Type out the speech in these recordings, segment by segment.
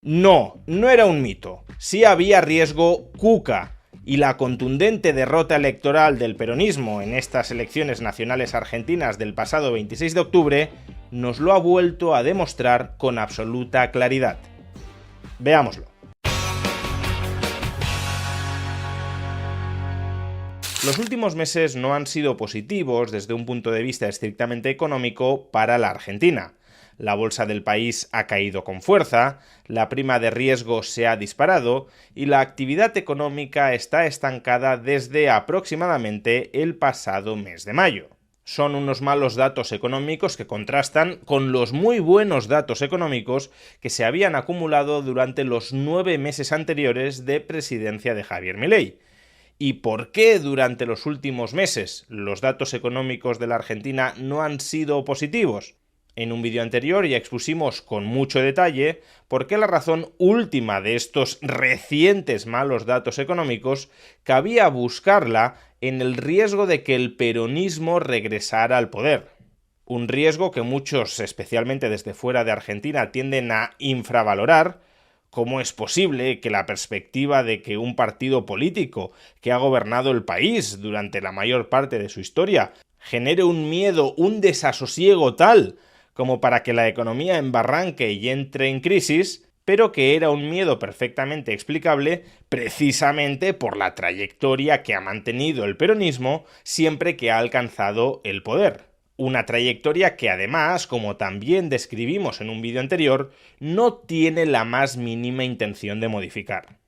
No, no era un mito. Sí había riesgo Kuka, y la contundente derrota electoral del peronismo en estas elecciones nacionales argentinas del pasado 26 de octubre nos lo ha vuelto a demostrar con absoluta claridad. Veámoslo. Los últimos meses no han sido positivos desde un punto de vista estrictamente económico para la Argentina. La bolsa del país ha caído con fuerza, la prima de riesgo se ha disparado y la actividad económica está estancada desde aproximadamente el pasado mes de mayo. Son unos malos datos económicos que contrastan con los muy buenos datos económicos que se habían acumulado durante los 9 meses anteriores de presidencia de Javier Milei. ¿Y por qué durante los últimos meses los datos económicos de la Argentina no han sido positivos? En un vídeo anterior ya expusimos con mucho detalle por qué la razón última de estos recientes malos datos económicos cabía buscarla en el riesgo de que el peronismo regresara al poder. Un riesgo que muchos, especialmente desde fuera de Argentina, tienden a infravalorar. ¿Cómo es posible que la perspectiva de que un partido político que ha gobernado el país durante la mayor parte de su historia genere un miedo, un desasosiego tal como para que la economía embarranque y entre en crisis, pero que era un miedo perfectamente explicable precisamente por la trayectoria que ha mantenido el peronismo siempre que ha alcanzado el poder? Una trayectoria que además, como también describimos en un vídeo anterior, no tiene la más mínima intención de modificar.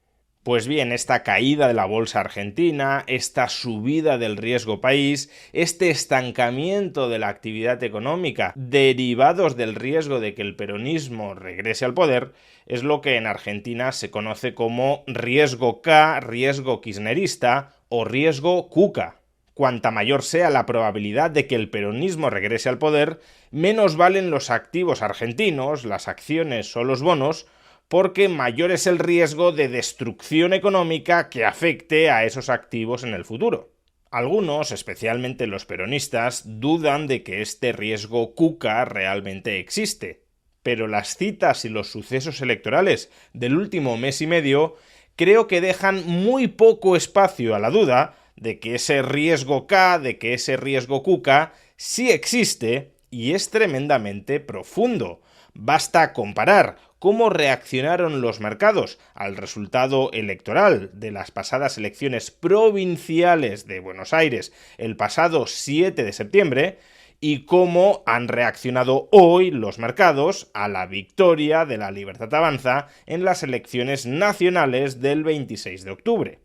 Pues bien, esta caída de la bolsa argentina, esta subida del riesgo país, este estancamiento de la actividad económica derivados del riesgo de que el peronismo regrese al poder, es lo que en Argentina se conoce como riesgo K, riesgo kirchnerista o riesgo Kuka. Cuanta mayor sea la probabilidad de que el peronismo regrese al poder, menos valen los activos argentinos, las acciones o los bonos, porque mayor es el riesgo de destrucción económica que afecte a esos activos en el futuro. Algunos, especialmente los peronistas, dudan de que este riesgo Kuka realmente existe, pero las citas y los sucesos electorales del último mes y medio creo que dejan muy poco espacio a la duda de que ese riesgo K, de que ese riesgo Kuka sí existe y es tremendamente profundo. Basta comparar cómo reaccionaron los mercados al resultado electoral de las pasadas elecciones provinciales de Buenos Aires el pasado 7 de septiembre y cómo han reaccionado hoy los mercados a la victoria de la Libertad Avanza en las elecciones nacionales del 26 de octubre.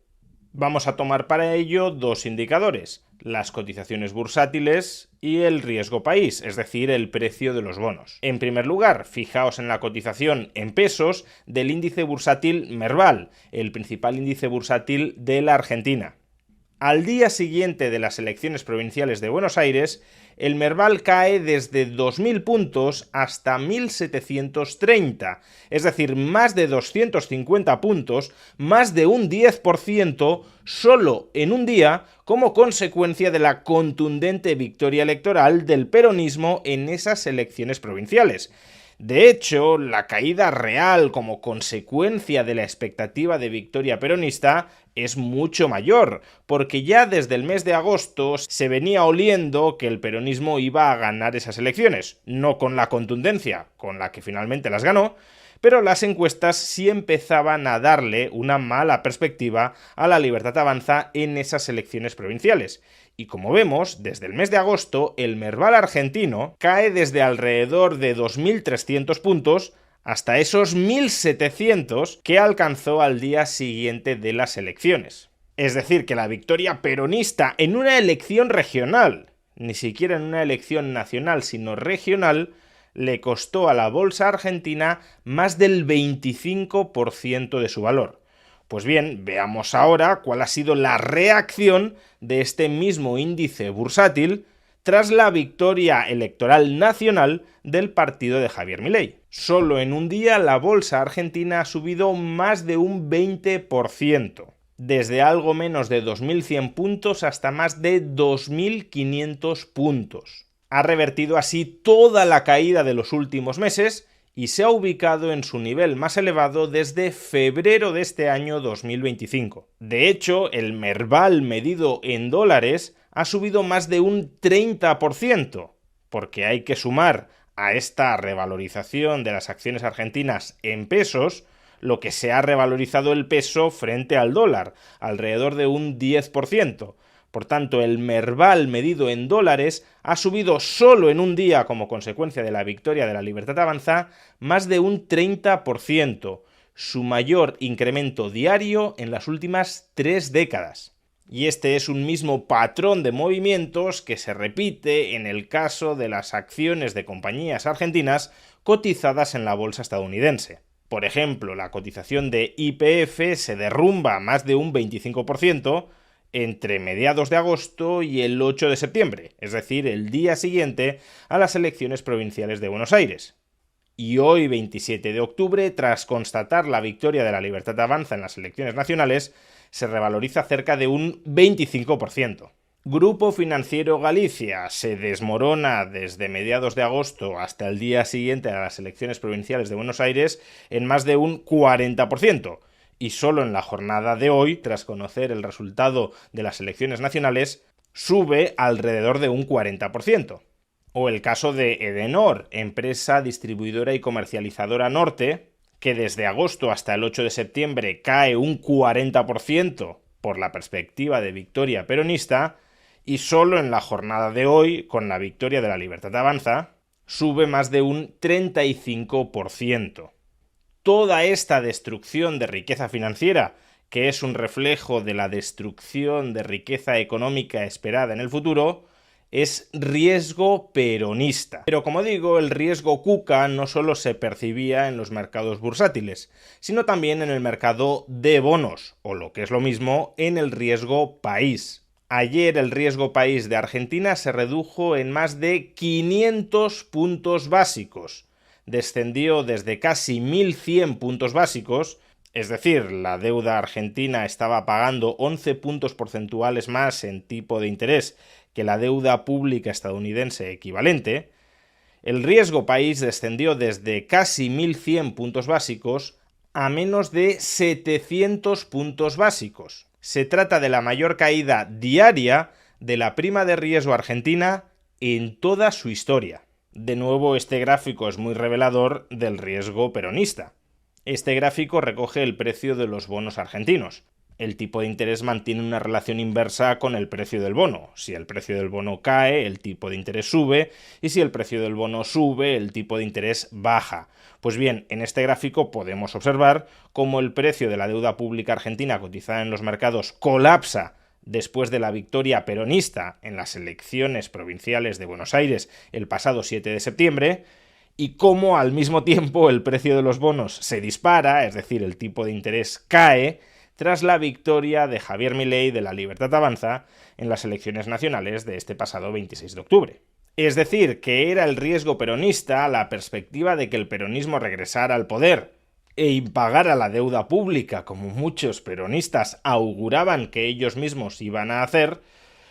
Vamos a tomar para ello dos indicadores, las cotizaciones bursátiles y el riesgo país, es decir, el precio de los bonos. En primer lugar, fijaos en la cotización en pesos del índice bursátil Merval, el principal índice bursátil de la Argentina. Al día siguiente de las elecciones provinciales de Buenos Aires, el Merval cae desde 2.000 puntos hasta 1.730, es decir, más de 250 puntos, más de un 10%, solo en un día, como consecuencia de la contundente victoria electoral del peronismo en esas elecciones provinciales. De hecho, la caída real como consecuencia de la expectativa de victoria peronista es mucho mayor, porque ya desde el mes de agosto se venía oliendo que el peronismo iba a ganar esas elecciones, no con la contundencia con la que finalmente las ganó, pero las encuestas sí empezaban a darle una mala perspectiva a la Libertad Avanza en esas elecciones provinciales. Y como vemos, desde el mes de agosto, el Merval argentino cae desde alrededor de 2.300 puntos hasta esos 1.700 que alcanzó al día siguiente de las elecciones. Es decir, que la victoria peronista en una elección regional, ni siquiera en una elección nacional, sino regional, le costó a la bolsa argentina más del 25% de su valor. Pues bien, veamos ahora cuál ha sido la reacción de este mismo índice bursátil tras la victoria electoral nacional del partido de Javier Milei. Solo en un día la bolsa argentina ha subido más de un 20%, desde algo menos de 2.100 puntos hasta más de 2.500 puntos. Ha revertido así toda la caída de los últimos meses y se ha ubicado en su nivel más elevado desde febrero de este año 2025. De hecho, el Merval medido en dólares ha subido más de un 30%, porque hay que sumar a esta revalorización de las acciones argentinas en pesos lo que se ha revalorizado el peso frente al dólar, alrededor de un 10%. Por tanto, el Merval medido en dólares ha subido solo en un día como consecuencia de la victoria de la Libertad Avanza más de un 30%, su mayor incremento diario en las últimas 3 décadas. Y este es un mismo patrón de movimientos que se repite en el caso de las acciones de compañías argentinas cotizadas en la bolsa estadounidense. Por ejemplo, la cotización de YPF se derrumba más de un 25%, entre mediados de agosto y el 8 de septiembre, es decir, el día siguiente a las elecciones provinciales de Buenos Aires. Y hoy, 27 de octubre, tras constatar la victoria de la Libertad Avanza en las elecciones nacionales, se revaloriza cerca de un 25%. Grupo Financiero Galicia se desmorona desde mediados de agosto hasta el día siguiente a las elecciones provinciales de Buenos Aires en más de un 40%. Y solo en la jornada de hoy, tras conocer el resultado de las elecciones nacionales, sube alrededor de un 40%. O el caso de Edenor, empresa distribuidora y comercializadora norte, que desde agosto hasta el 8 de septiembre cae un 40% por la perspectiva de victoria peronista, y solo en la jornada de hoy, con la victoria de la Libertad Avanza, sube más de un 35%. Toda esta destrucción de riqueza financiera, que es un reflejo de la destrucción de riqueza económica esperada en el futuro, es riesgo peronista. Pero como digo, el riesgo Kuka no solo se percibía en los mercados bursátiles, sino también en el mercado de bonos, o lo que es lo mismo, en el riesgo país. Ayer el riesgo país de Argentina se redujo en más de 500 puntos básicos. Descendió desde casi 1.100 puntos básicos, es decir, la deuda argentina estaba pagando 11 puntos porcentuales más en tipo de interés que la deuda pública estadounidense equivalente. El riesgo país descendió desde casi 1.100 puntos básicos a menos de 700 puntos básicos. Se trata de la mayor caída diaria de la prima de riesgo argentina en toda su historia. De nuevo, este gráfico es muy revelador del riesgo peronista. Este gráfico recoge el precio de los bonos argentinos. El tipo de interés mantiene una relación inversa con el precio del bono. Si el precio del bono cae, el tipo de interés sube, y si el precio del bono sube, el tipo de interés baja. Pues bien, en este gráfico podemos observar cómo el precio de la deuda pública argentina cotizada en los mercados colapsa después de la victoria peronista en las elecciones provinciales de Buenos Aires el pasado 7 de septiembre, y cómo al mismo tiempo el precio de los bonos se dispara, es decir, el tipo de interés cae, tras la victoria de Javier Milei de la Libertad Avanza en las elecciones nacionales de este pasado 26 de octubre. Es decir, que era el riesgo peronista la perspectiva de que el peronismo regresara al poder e impagara la deuda pública, como muchos peronistas auguraban que ellos mismos iban a hacer,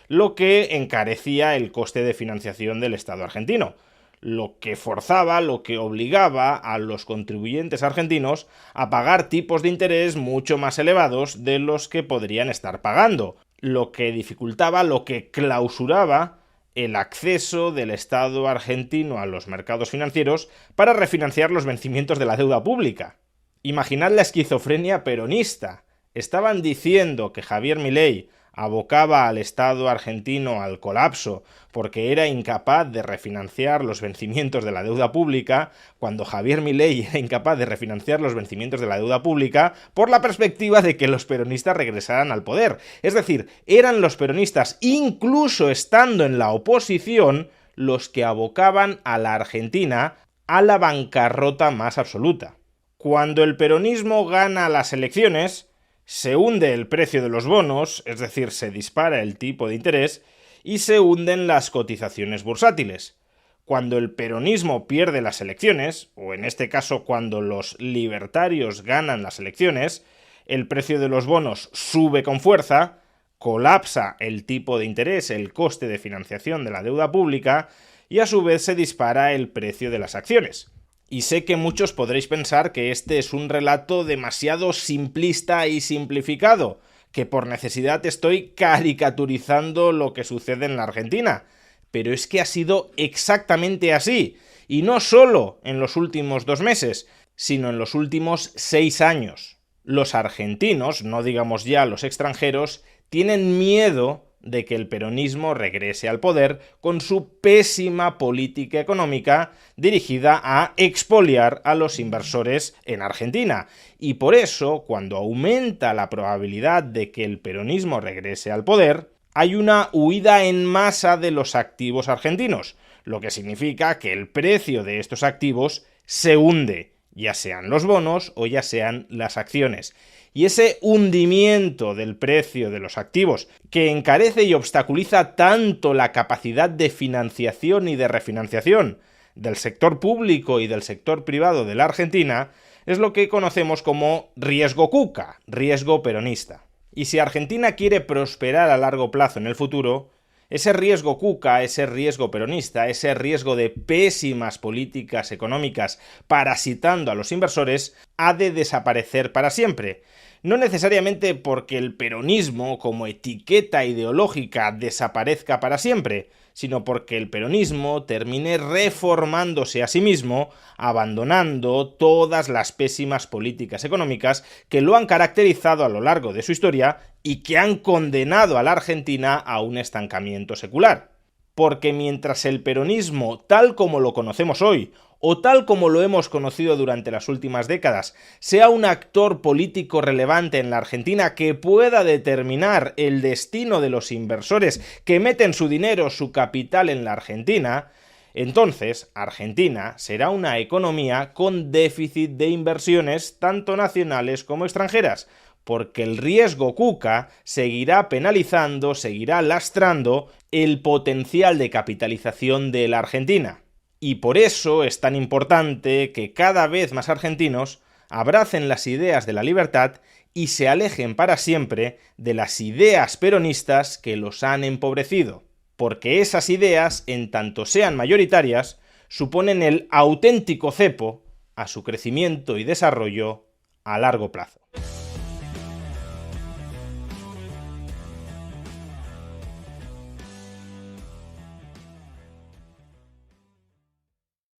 lo que encarecía el coste de financiación del Estado argentino, lo que forzaba, lo que obligaba a los contribuyentes argentinos a pagar tipos de interés mucho más elevados de los que podrían estar pagando, lo que dificultaba, lo que clausuraba el acceso del Estado argentino a los mercados financieros para refinanciar los vencimientos de la deuda pública. Imaginad la esquizofrenia peronista. Estaban diciendo que Javier Milei abocaba al Estado argentino al colapso porque era incapaz de refinanciar los vencimientos de la deuda pública, cuando Javier Milei era incapaz de refinanciar los vencimientos de la deuda pública por la perspectiva de que los peronistas regresaran al poder. Es decir, eran los peronistas, incluso estando en la oposición, los que abocaban a la Argentina a la bancarrota más absoluta. Cuando el peronismo gana las elecciones, se hunde el precio de los bonos, es decir, se dispara el tipo de interés, y se hunden las cotizaciones bursátiles. Cuando el peronismo pierde las elecciones, o en este caso cuando los libertarios ganan las elecciones, el precio de los bonos sube con fuerza, colapsa el tipo de interés, el coste de financiación de la deuda pública, y a su vez se dispara el precio de las acciones. Y sé que muchos podréis pensar que este es un relato demasiado simplista y simplificado, que por necesidad estoy caricaturizando lo que sucede en la Argentina. Pero es que ha sido exactamente así, y no solo en los últimos 2 meses, sino en los últimos 6 años. Los argentinos, no digamos ya los extranjeros, tienen miedo de que el peronismo regrese al poder con su pésima política económica dirigida a expoliar a los inversores en Argentina. Y por eso, cuando aumenta la probabilidad de que el peronismo regrese al poder, hay una huida en masa de los activos argentinos, lo que significa que el precio de estos activos se hunde, ya sean los bonos o ya sean las acciones. Y ese hundimiento del precio de los activos, que encarece y obstaculiza tanto la capacidad de financiación y de refinanciación del sector público y del sector privado de la Argentina, es lo que conocemos como riesgo Kuka, riesgo peronista. Y si Argentina quiere prosperar a largo plazo en el futuro, ese riesgo Kuka, ese riesgo peronista, ese riesgo de pésimas políticas económicas parasitando a los inversores, ha de desaparecer para siempre. No necesariamente porque el peronismo como etiqueta ideológica desaparezca para siempre, sino porque el peronismo termine reformándose a sí mismo, abandonando todas las pésimas políticas económicas que lo han caracterizado a lo largo de su historia y que han condenado a la Argentina a un estancamiento secular. Porque mientras el peronismo, tal como lo conocemos hoy, o tal como lo hemos conocido durante las últimas décadas, sea un actor político relevante en la Argentina que pueda determinar el destino de los inversores que meten su dinero, su capital en la Argentina, entonces Argentina será una economía con déficit de inversiones tanto nacionales como extranjeras, porque el riesgo Kuka seguirá penalizando, seguirá lastrando el potencial de capitalización de la Argentina. Y por eso es tan importante que cada vez más argentinos abracen las ideas de la libertad y se alejen para siempre de las ideas peronistas que los han empobrecido. Porque esas ideas, en tanto sean mayoritarias, suponen el auténtico cepo a su crecimiento y desarrollo a largo plazo.